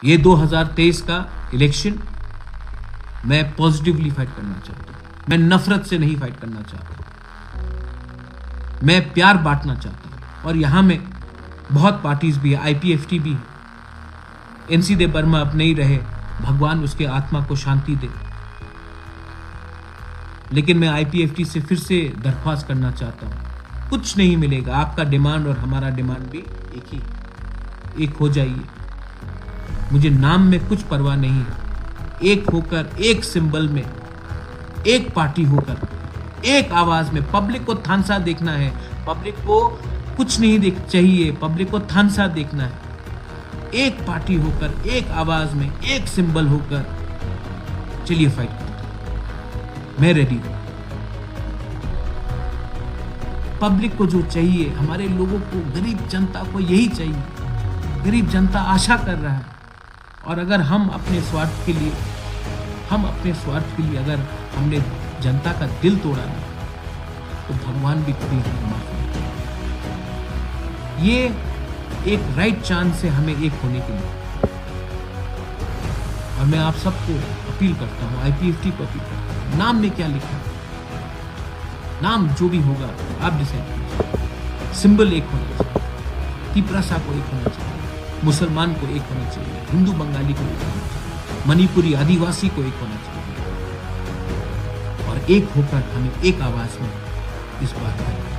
ये 2023 का इलेक्शन मैं पॉजिटिवली फाइट करना चाहता हूं। मैं नफरत से नहीं फाइट करना चाहता, मैं प्यार बांटना चाहता हूं। और यहां में बहुत पार्टीज भी है, आईपीएफटी भी है। एनसी दे बर्मा अब नहीं रहे, भगवान उसके आत्मा को शांति दे। लेकिन मैं आईपीएफटी से फिर से दरख्वास्त करना चाहता हूं, कुछ नहीं मिलेगा। आपका डिमांड और हमारा डिमांड भी एक हो जाइए। मुझे नाम में कुछ परवाह नहीं है। एक होकर, एक सिंबल में, एक पार्टी होकर, एक आवाज में। पब्लिक को थानसा देखना है, पब्लिक को कुछ नहीं चाहिए, पब्लिक को थानसा देखना है। एक पार्टी होकर, एक आवाज में, एक सिंबल होकर चलिए फाइट करते हैं। मैं रेडी हूं। पब्लिक को जो चाहिए, हमारे लोगों को, गरीब जनता को यही चाहिए। गरीब जनता आशा कर रहा है। और अगर हम अपने स्वार्थ के लिए अगर हमने जनता का दिल तोड़ा ना, तो भगवान भी कभी हमें माफ नहीं करेगा। ये एक राइट चांस है हमें एक होने के लिए। और मैं आप सबको अपील करता हूं, आईपीएफटी को अपील करता हूं, नाम में क्या लिखा है, नाम जो भी होगा आप डिसाइड कीजिए। सिंबल एक होना चाहिए, तिपरासा को एक होना चाहिए, मुसलमान को एक होना चाहिए, हिंदू बंगाली को एक होना चाहिए, मणिपुरी आदिवासी को एक होना चाहिए। और एक होकर हमें एक आवाज में इस बात का